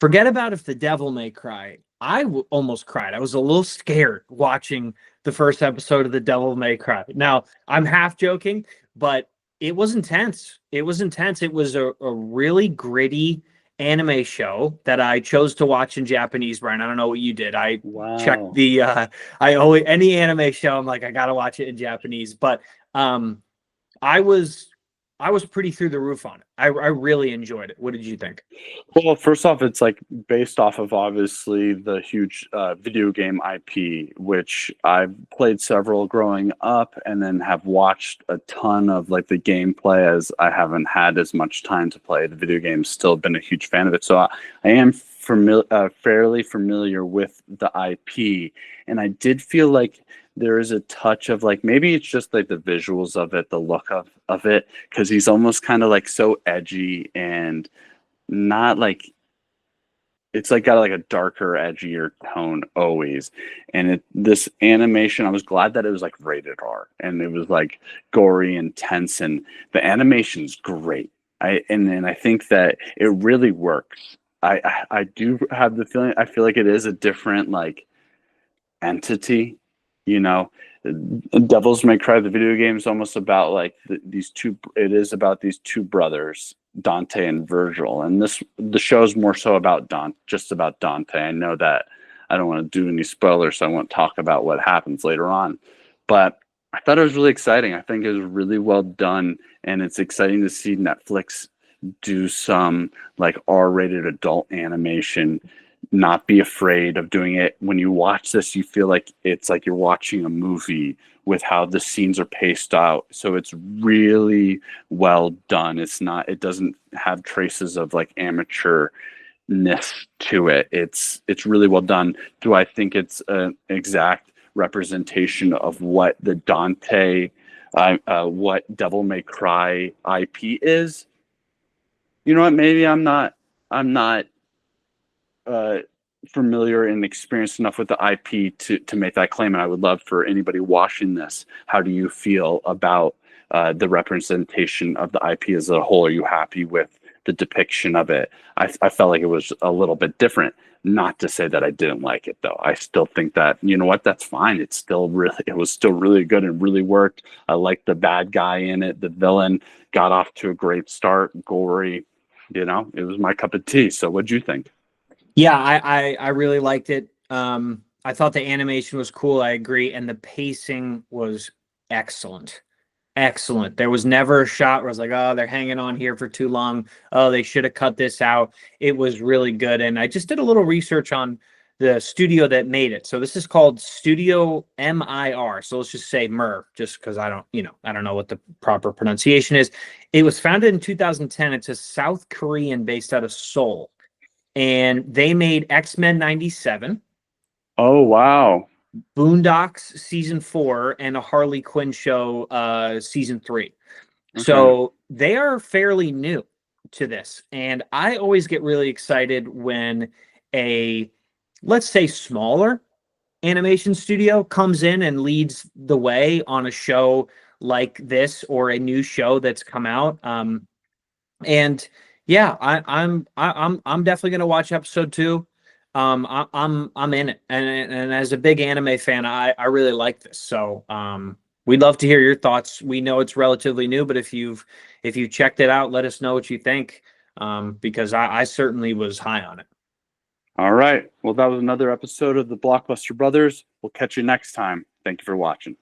Forget about If the Devil May Cry. Almost cried. I was a little scared watching the first episode of The Devil May Cry. Now, I'm half joking, but it was intense. It was intense. It was a really gritty anime show that I chose to watch in Japanese, Brian. I don't know what you did. I checked Wow. I always, any anime show, I'm like, I gotta watch it in Japanese. But um I was I was pretty through the roof on it. I really enjoyed it. What did you think? Well, first off, it's like based off of obviously the huge video game IP, which I've played several growing up and then have watched a ton of like the gameplay as I haven't had as much time to play the video game. Still been a huge fan of it. So I am fairly familiar with the IP. And I did feel like there is a touch of like maybe it's just like the visuals of it, the look of it, because he's almost kind of like so edgy and not like it's like got like a darker, edgier tone always. And this animation, I was glad that it was like rated R and it was like gory, intense, and the animation's great. And I think that it really works. I do have the feeling I feel like it is a different like entity, you know. Devils May Cry, the video game, is almost about like these two. It is about these two brothers, Dante and Virgil, and the show is more so about just about Dante. I know that I don't want to do any spoilers, so I won't talk about what happens later on. But I thought it was really exciting. I think it was really well done, and it's exciting to see Netflix do some like R-rated adult animation, not be afraid of doing it. When you watch this, you feel like it's like you're watching a movie with how the scenes are paced out. So it's really well done. It doesn't have traces of like amateurness to it. It's really well done. Do I think it's an exact representation of what the what Devil May Cry IP is? You know what? Maybe I'm not uh, familiar and experienced enough with the IP to make that claim. And I would love for anybody watching this. How do you feel about the representation of the IP as a whole? Are you happy with the depiction of it? I felt like it was a little bit different. Not to say that I didn't like it though. I still think that you know what, that's fine. It was still really good and really worked. I liked the bad guy in it. The villain got off to a great start. Gory, you know, it was my cup of tea. So what'd you think? Yeah, I really liked it. I thought the animation was cool. I agree, and the pacing was excellent. Excellent. There was never a shot where I was like, oh, they're hanging on here for too long. Oh, they should have cut this out. It was really good. And I just did a little research on the studio that made it. So this is called Studio MIR. So let's just say MIR, just because I don't know what the proper pronunciation is. It was founded in 2010. It's a South Korean based out of Seoul. And they made X-Men 97. Oh wow. Boondocks season 4 and a Harley Quinn show season 3. Okay. So they are fairly new to this. And I always get really excited when a, let's say, smaller animation studio comes in and leads the way on a show like this or a new show that's come out. And yeah, I'm definitely gonna watch episode 2. I'm in it, and as a big anime fan, I really like this. So we'd love to hear your thoughts. We know it's relatively new, but if you checked it out, let us know what you think. Because I certainly was high on it. All right. Well, that was another episode of the Blockbuster Brothers. We'll catch you next time. Thank you for watching.